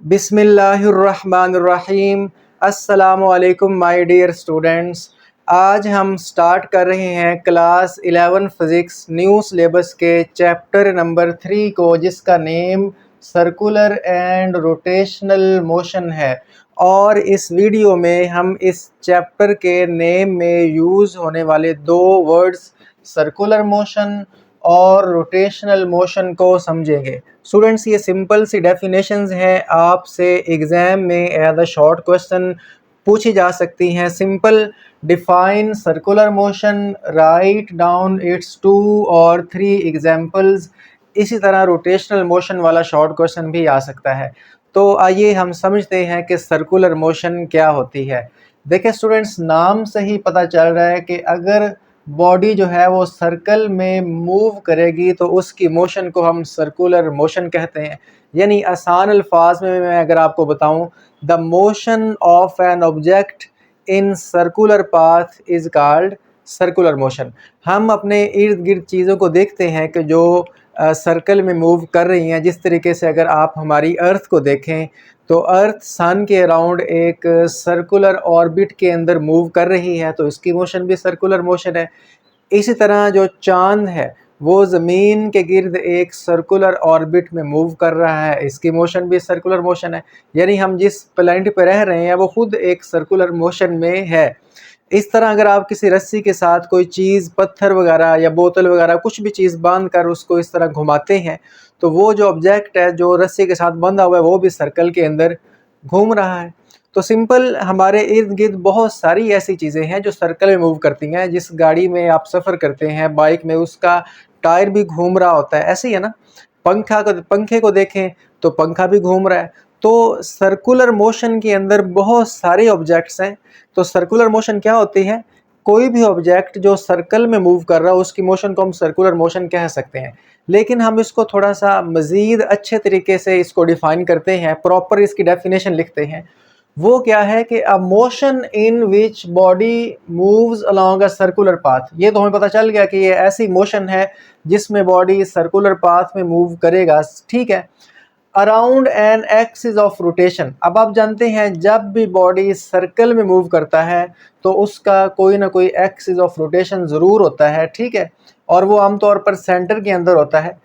बिस्मिल्लाहिर्रहमानिर्रहीम। अस्सलामुअलैकुम my dear students. आज हम स्टार्ट कर रहे हैं क्लास 11 फ़िज़िक्स न्यू सिलेबस के चैप्टर नंबर 3 को, जिसका name circular and rotational motion है। और इस वीडियो में हम इस चैप्टर के नेम में यूज़ होने वाले दो वर्ड्स सर्कुलर मोशन और रोटेशनल मोशन को समझेंगे। स्टूडेंट्स, ये सिंपल सी डेफिनेशंस हैं, आपसे एग्ज़ाम में एज अ शॉर्ट क्वेश्चन पूछी जा सकती हैं। Simple define circular motion, write down it's 2 और 3 एग्जांपल्स। इसी तरह रोटेशनल मोशन वाला शॉर्ट क्वेश्चन भी आ सकता है। तो आइए हम समझते हैं कि सर्कुलर मोशन क्या होती है। देखिए स्टूडेंट्स, नाम से ही पता चल रहा है कि अगर बॉडी जो है वो सर्कल में मूव करेगी तो उसकी मोशन को हम सर्कुलर मोशन कहते हैं। यानी आसान अल्फाज में मैं अगर आपको बताऊं, the motion of an object in circular path is called circular motion. हम अपने इर्द गिर्द चीज़ों को देखते हैं कि जो सर्कल में मूव कर रही हैं। जिस तरीके से अगर आप हमारी अर्थ को देखें तो अर्थ सन के अराउंड एक सर्कुलर ऑर्बिट के अंदर मूव कर रही है, तो इसकी मोशन भी सर्कुलर मोशन है। इसी तरह जो चाँद है वो ज़मीन के गिर्द एक सर्कुलर ऑर्बिट में मूव कर रहा है, इसकी मोशन भी सर्कुलर मोशन है। यानी हम जिस प्लैनेट पे रह रहे हैं वो खुद एक सर्कुलर मोशन में है। इस तरह अगर आप किसी रस्सी के साथ कोई चीज़, पत्थर वगैरह या बोतल वगैरह कुछ भी चीज़ बांध कर उसको इस तरह घुमाते हैं, तो वो जो ऑब्जेक्ट है जो रस्सी के साथ बंधा हुआ है वो भी सर्कल के अंदर घूम रहा है। तो सिंपल हमारे इर्द गिर्द बहुत सारी ऐसी चीज़ें हैं जो सर्कल में मूव करती हैं। जिस गाड़ी में आप सफ़र करते हैं, बाइक में, उसका टायर भी घूम रहा होता है, ऐसे ही है ना। पंखे को देखें तो पंखा भी घूम रहा है। तो सर्कुलर मोशन के अंदर बहुत सारे ऑब्जेक्ट्स हैं। तो सर्कुलर मोशन क्या होती है? कोई भी ऑब्जेक्ट जो सर्कल में मूव कर रहा है उसकी मोशन को हम सर्कुलर मोशन कह सकते हैं। लेकिन हम इसको थोड़ा सा मज़ीद अच्छे तरीके से इसको डिफ़ाइन करते हैं, प्रॉपर इसकी डेफिनेशन लिखते हैं। वो क्या है कि a motion in which body moves along a circular path. ये तो हमें पता चल गया कि ये ऐसी मोशन है जिसमें बॉडी सर्कुलर पाथ में मूव करेगा, ठीक है। Around an axis of rotation. अब आप जानते हैं जब भी बॉडी सर्कल में मूव करता है तो उसका कोई ना कोई एक्सिस ऑफ रोटेशन ज़रूर होता है, ठीक है। और वो आमतौर पर सेंटर के अंदर होता है।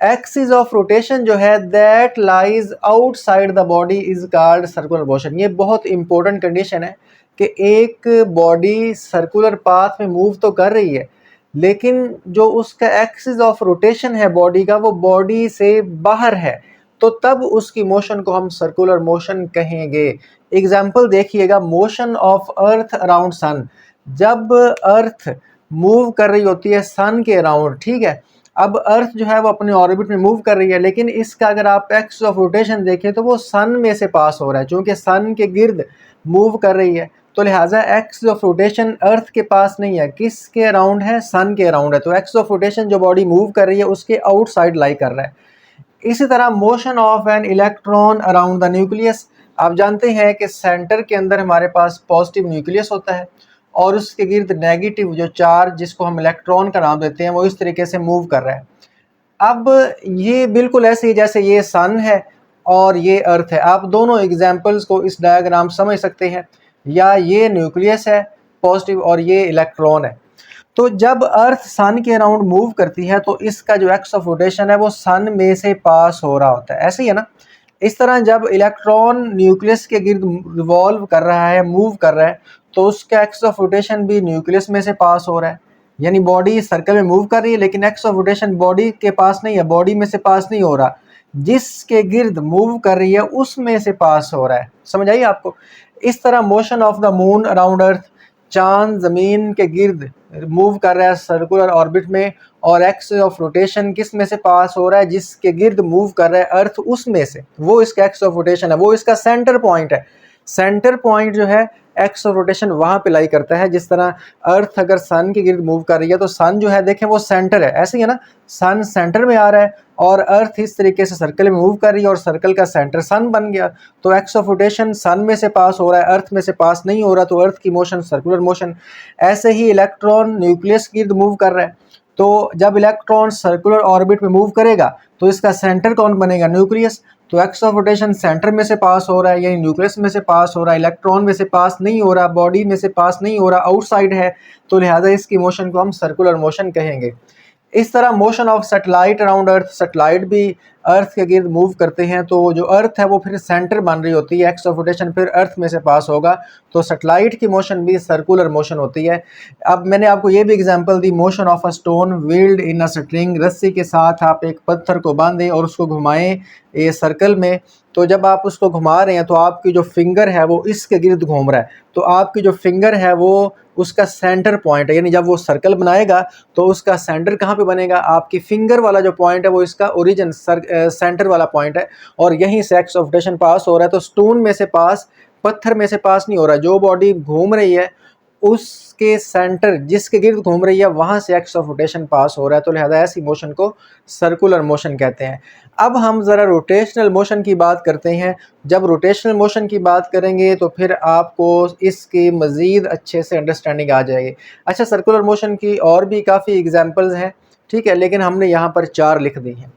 एक्सिस ऑफ रोटेशन जो है that lies outside the body is called circular motion. ये बहुत इंपॉर्टेंट कंडीशन है कि एक बॉडी सर्कुलर पाथ में मूव तो कर रही है, लेकिन जो उसका एक्सिस ऑफ रोटेशन है बॉडी का, वो बॉडी से बाहर है, तो तब उसकी मोशन को हम सर्कुलर मोशन कहेंगे। एग्जाम्पल देखिएगा, motion of earth around sun. जब अर्थ मूव कर रही होती है सन के अराउंड, ठीक है। अब अर्थ जो है वो अपने ऑर्बिट में मूव कर रही है, लेकिन इसका अगर आप एक्सिस ऑफ रोटेशन देखें तो वो सन में से पास हो रहा है, चूँकि सन के गिर्द मूव कर रही है। तो लिहाजा एक्सिस ऑफ रोटेशन अर्थ के पास नहीं है, किसके अराउंड है? सन के अराउंड है। तो एक्सिस ऑफ रोटेशन जो बॉडी मूव कर रही है उसके आउटसाइड लाई कर रहा है। इसी तरह motion of an electron around the nucleus. आप जानते हैं कि सेंटर के अंदर हमारे पास पॉजिटिव न्यूक्लियस होता है और उसके गिर्द नेगेटिव जो चार्ज, जिसको हम इलेक्ट्रॉन का नाम देते हैं, वो इस तरीके से मूव कर रहा है। अब ये बिल्कुल ऐसे ही जैसे ये सन है और ये अर्थ है। आप दोनों एग्जाम्पल्स को इस डायग्राम समझ सकते हैं। या ये न्यूक्लियस है पॉजिटिव और ये इलेक्ट्रॉन है। तो जब अर्थ सन के अराउंड मूव करती है तो इसका जो एक्स ऑफ रोटेशन है वो सन में से पास हो रहा होता है, ऐसे ही है ना। इस तरह जब इलेक्ट्रॉन न्यूक्लियस के गिर्द रिवॉल्व कर रहा है, मूव कर रहा है, तो उसका एक्स ऑफ रोटेशन भी न्यूक्लियस में से पास हो रहा है। यानी बॉडी सर्कल में मूव कर रही है लेकिन एक्स ऑफ रोटेशन बॉडी के पास नहीं है, बॉडी में से पास नहीं हो रहा, जिसके गिर्द मूव कर रही है उसमें से पास हो रहा है। समझ आई आपको? इस तरह motion of the moon around earth, चांद ज़मीन के गिर्द मूव कर रहा है सर्कुलर ऑर्बिट में, और एक्सिस ऑफ रोटेशन किस में से पास हो रहा है? जिसके गिर्द मूव कर रहा है अर्थ, उसमें से। वो इसका एक्सिस ऑफ रोटेशन है, वो इसका सेंटर पॉइंट है। सेंटर पॉइंट जो है एक्सिस ऑफ रोटेशन वहाँ पे लाई करता है। जिस तरह अर्थ अगर सन के गिर्द मूव कर रही है तो सन जो है देखें वो सेंटर है, ऐसे ही है ना। सन सेंटर में आ रहा है और अर्थ इस तरीके से सर्कल में मूव कर रही है और सर्कल का सेंटर सन बन गया। तो एक्सिस ऑफ रोटेशन सन में से पास हो रहा है, अर्थ में से पास नहीं हो रहा, तो अर्थ की मोशन सर्कुलर मोशन। ऐसे ही इलेक्ट्रॉन न्यूक्लियस के गिर्द मूव कर रहा है, तो जब इलेक्ट्रॉन सर्कुलर ऑर्बिट में मूव करेगा तो इसका सेंटर कौन बनेगा? न्यूक्लियस। तो एक्स ऑफ रोटेशन सेंटर में से पास हो रहा है, यानी न्यूक्लियस में से पास हो रहा है, इलेक्ट्रॉन में से पास नहीं हो रहा, बॉडी में से पास नहीं हो रहा, आउटसाइड है, तो लिहाजा इसकी मोशन को हम सर्कुलर मोशन कहेंगे। इस तरह motion of satellite around earth, satellite भी अर्थ के गिर्द मूव करते हैं, तो जो अर्थ है वो फिर सेंटर बन रही होती है, एक्स ऑफ रोटेशन फिर अर्थ में से पास होगा, तो सैटेलाइट की मोशन भी सर्कुलर मोशन होती है। अब मैंने आपको ये भी example the, motion of a stone wheeled in a string, रस्सी के साथ आप एक पत्थर को बांधें और उसको घुमाएं ये सर्कल में, तो जब आप उसको घुमा रहे हैं तो आपकी जो फिंगर है वो इसके गिर्द घूम रहा है, तो आपकी जो फिंगर है वो उसका सेंटर पॉइंट है, यानी जब वो सर्कल बनाएगा तो उसका सेंटर कहाँ पे बनेगा? आपकी फिंगर वाला जो पॉइंट है वो इसका ओरिजिन सेंटर वाला पॉइंट है, और यहीं से एक्स ऑफ रोटेशन पास हो रहा है। तो स्टोन में से पास, पत्थर में से पास नहीं हो रहा, जो बॉडी घूम रही है उसके सेंटर जिसके गिर्द घूम रही है वहां से एक्स ऑफ रोटेशन पास हो रहा है, तो लिहाजा ऐसी मोशन को सर्कुलर मोशन कहते हैं। अब हम ज़रा रोटेशनल मोशन की बात करते हैं। जब रोटेशनल मोशन की बात करेंगे तो फिर आपको इसकी मज़ीद अच्छे से अंडरस्टैंडिंग आ जाएगी। अच्छा, सर्कुलर मोशन की और भी काफ़ी एग्जांपल्स हैं, ठीक है, लेकिन हमने यहाँ पर 4 लिख दी हैं।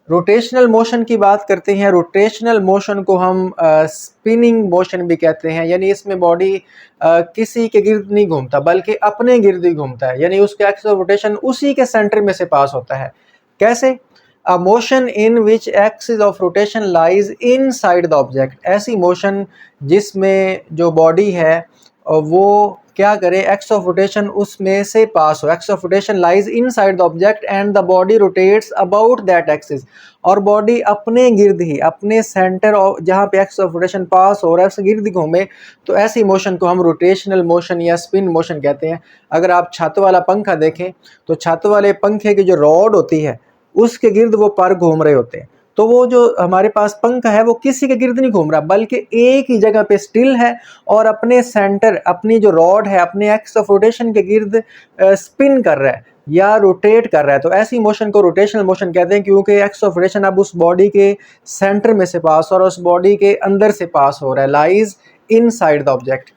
रोटेशनल मोशन की बात करते हैं। रोटेशनल मोशन को हम स्पिनिंग मोशन भी कहते हैं, यानी इसमें बॉडी किसी के गिर्द नहीं घूमता बल्कि अपने गिर्द ही घूमता है, यानी उसके एक्सिस ऑफ रोटेशन उसी के सेंटर में से पास होता है। कैसे? A motion in which axis of rotation lies inside the object, ऐसी मोशन जिसमें जो बॉडी है वो क्या करे, एक्स ऑफ रोटेशन उसमें से पास हो। X of rotation lies inside the object and the body rotates about that axis, और बॉडी अपने गिर्द ही, अपने सेंटर ऑफ जहाँ पे एक्स ऑफ रोटेशन पास हो रहा है उसके गिर्द घूमे, तो ऐसी मोशन को हम रोटेशनल मोशन या स्पिन मोशन कहते हैं। अगर आप छत वाला पंखा देखें तो छत वाले पंखे की जो रॉड होती है उसके गिर्द वो पर घूम रहे होते हैं, तो वो जो हमारे पास पंखा है वो किसी के गिर्द नहीं घूम रहा बल्कि एक ही जगह पे स्टिल है और अपने सेंटर, अपनी जो रॉड है, अपने एक्स ऑफ रोटेशन के गिर्द स्पिन कर रहा है या रोटेट कर रहा है। तो ऐसी मोशन को रोटेशनल मोशन कहते हैं, क्योंकि एक्स ऑफ रोटेशन अब उस बॉडी के सेंटर में से पास और उस बॉडी के अंदर से पास हो रहा है, लाइज इनसाइड द ऑब्जेक्ट।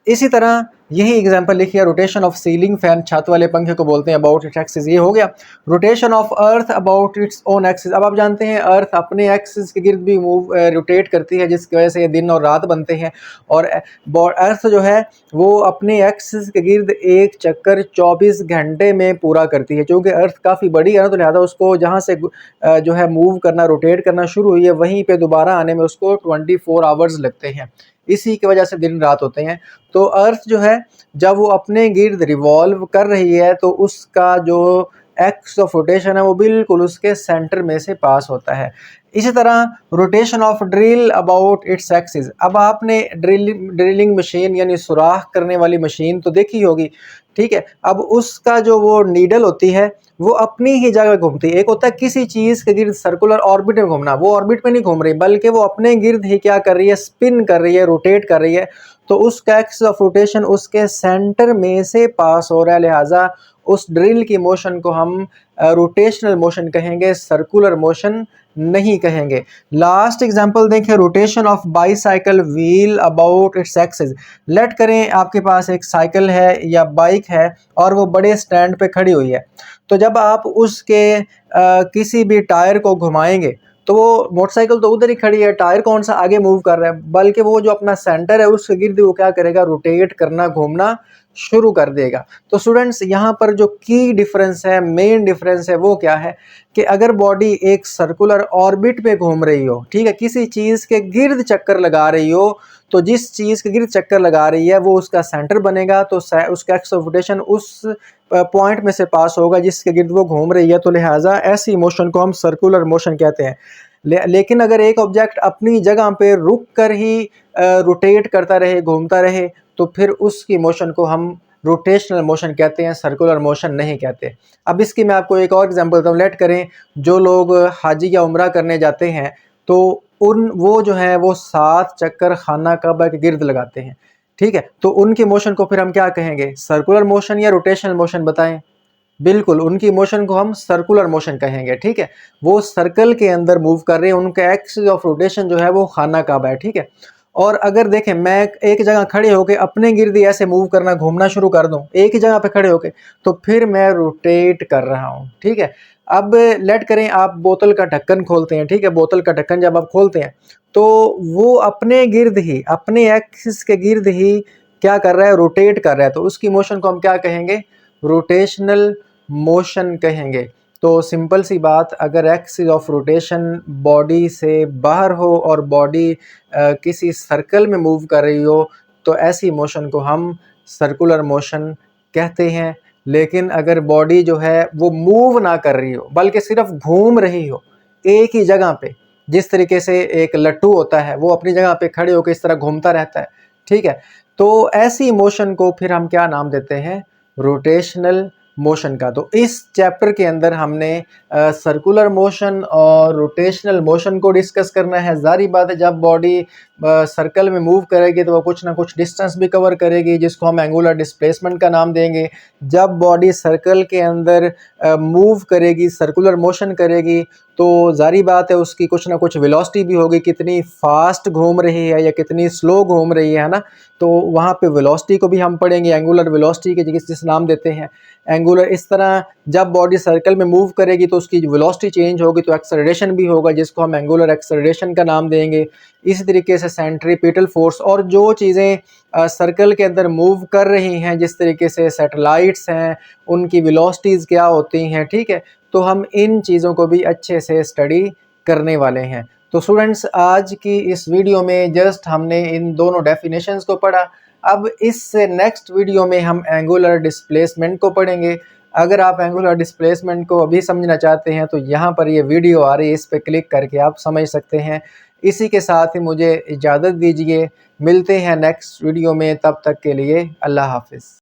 इसी तरह यही एग्जांपल लिखिए, रोटेशन ऑफ सीलिंग फैन, छत वाले पंखे को बोलते हैं अबाउट इट्स एक्सिस, ये हो गया। Rotation of earth about its own axis, अब आप जानते हैं अर्थ अपने एक्सिस के गिर्द भी मूव रोटेट करती है, जिसकी वजह से दिन और रात बनते हैं, और अर्थ जो है वो अपने एक्सिस के गिर्द एक चक्कर 24 घंटे में पूरा करती है। क्योंकि अर्थ काफ़ी बड़ी है ना, तो लिहाजा उसको जहाँ से जो है मूव करना, रोटेट करना शुरू हुई है, वहीं पे दोबारा आने में उसको 24 आवर्स लगते हैं, इसी की वजह से दिन रात होते हैं। तो अर्थ जो है जब वो अपने गिर्द रिवॉल्व कर रही है तो उसका जो एक्स ऑफ रोटेशन है वो बिल्कुल उसके सेंटर में से पास होता है। इसी तरह rotation of drill about its axis, अब आपने ड्रिलिंग मशीन यानी सुराख करने वाली मशीन तो देखी होगी, ठीक है। अब उसका जो वो नीडल होती है वो अपनी ही जगह घूमती है। एक होता है किसी चीज़ के गिर्द सर्कुलर ऑर्बिट में घूमना, वो ऑर्बिट में नहीं घूम रही बल्कि वो अपने गिर्द ही क्या कर रही है, स्पिन कर रही है, रोटेट कर रही है, तो उसका एक्सिस ऑफ रोटेशन उसके सेंटर में से पास हो रहा है, लिहाजा उस ड्रिल की मोशन को हम रोटेशनल मोशन कहेंगे, सर्कुलर मोशन नहीं कहेंगे। लास्ट एग्जांपल देखें, rotation of bicycle wheel about its axis. Let करें आपके पास एक साइकिल है या बाइक है और वो बड़े स्टैंड पे खड़ी हुई है, तो जब आप उसके किसी भी टायर को घुमाएंगे तो वो मोटरसाइकिल तो उधर ही खड़ी है, टायर कौन सा आगे मूव कर रहा है, बल्कि वो जो अपना सेंटर है उसके गिर्द वो क्या करेगा, रोटेट करना, घूमना शुरू कर देगा। तो स्टूडेंट्स यहाँ पर जो की डिफरेंस है, मेन डिफरेंस है वो क्या है कि अगर बॉडी एक सर्कुलर ऑर्बिट पे घूम रही हो, ठीक है, किसी चीज़ के गिर्द चक्कर लगा रही हो, तो जिस चीज़ के गिर्द चक्कर लगा रही है वो उसका सेंटर बनेगा, तो उसका एक्सिस ऑफ रोटेशन उस पॉइंट में से पास होगा जिसके गिर्द वो घूम रही है, तो लिहाजा ऐसी मोशन को हम सर्कुलर मोशन कहते हैं। लेकिन अगर एक ऑब्जेक्ट अपनी जगह पे रुक कर ही रोटेट करता रहे, घूमता रहे, तो फिर उसकी मोशन को हम रोटेशनल मोशन कहते हैं, सर्कुलर मोशन नहीं कहते। अब इसकी मैं आपको एक और एग्जांपल देता हूँ। लेट करें जो लोग हाजी या उम्रा करने जाते हैं तो वो जो है वो 7 चक्कर खाना काबा के गिर्द लगाते हैं, ठीक है, तो उनकी मोशन को फिर हम क्या कहेंगे, सर्कुलर मोशन या रोटेशनल मोशन बताएं? बिल्कुल, उनकी मोशन को हम सर्कुलर मोशन कहेंगे, ठीक है। वो सर्कल के अंदर मूव कर रहे हैं, उनका एक्सिस ऑफ रोटेशन जो है वो खाना काबा है, ठीक है। और अगर देखें मैं एक जगह खड़े होकर अपने गिर्द ऐसे मूव करना, घूमना शुरू कर दूं एक ही जगह पे खड़े होके, तो फिर मैं रोटेट कर रहा हूं, ठीक है। अब लेट करें आप बोतल का ढक्कन खोलते हैं, ठीक है, बोतल का ढक्कन जब आप खोलते हैं तो वो अपने गिर्द ही, अपने एक्सिस के गिर्द ही क्या कर रहा है, रोटेट कर रहा है, तो उसकी मोशन को हम क्या कहेंगे, रोटेशनल मोशन कहेंगे। तो सिंपल सी बात, अगर एक्सिस ऑफ रोटेशन बॉडी से बाहर हो और बॉडी किसी सर्कल में मूव कर रही हो तो ऐसी मोशन को हम सर्कुलर मोशन कहते हैं। लेकिन अगर बॉडी जो है वो मूव ना कर रही हो बल्कि सिर्फ घूम रही हो एक ही जगह पे, जिस तरीके से एक लट्टू होता है वो अपनी जगह पे खड़े होकर इस तरह घूमता रहता है, ठीक है, तो ऐसी मोशन को फिर हम क्या नाम देते हैं, रोटेशनल मोशन का। तो इस चैप्टर के अंदर हमने सर्कुलर मोशन और रोटेशनल मोशन को डिस्कस करना है। जारी बात है, जब बॉडी सर्कल में मूव करेगी तो वो कुछ ना कुछ डिस्टेंस भी कवर करेगी जिसको हम एंगुलर डिस्प्लेसमेंट का नाम देंगे। जब बॉडी सर्कल के अंदर मूव करेगी, सर्कुलर मोशन करेगी, तो जारी बात है उसकी कुछ ना कुछ वेलोसिटी भी होगी, कितनी फास्ट घूम रही है या कितनी स्लो घूम रही है ना, तो वहाँ पे वेलोसिटी को भी हम पढ़ेंगे, एंगुलर वेलोसिटी के जिस नाम देते हैं एंगुलर। इस तरह जब बॉडी सर्कल में मूव करेगी तो उसकी वेलोसिटी चेंज होगी तो एक्सेलरेशन भी होगा जिसको हम एंगुलर एक्सेलरेशन का नाम देंगे। इसी तरीके से सेंट्रीपिटल फोर्स और जो चीज़ें सर्कल के अंदर मूव कर रही हैं, जिस तरीके से सैटेलाइट्स हैं उनकी वेलोसिटीज़ क्या होती हैं, ठीक है, तो हम इन चीज़ों को भी अच्छे से स्टडी करने वाले हैं। तो स्टूडेंट्स, आज की इस वीडियो में जस्ट हमने इन दोनों डेफिनेशंस को पढ़ा। अब इस नेक्स्ट वीडियो में हम एंगुलर डिस्प्लेसमेंट को पढ़ेंगे। अगर आप एंगुलर डिस्प्लेसमेंट को अभी समझना चाहते हैं तो यहाँ पर ये वीडियो आ रही है, इस पर क्लिक करके आप समझ सकते हैं। इसी के साथ ही मुझे इजाज़त दीजिए, मिलते हैं नेक्स्ट वीडियो में, तब तक के लिए अल्लाह हाफिज़।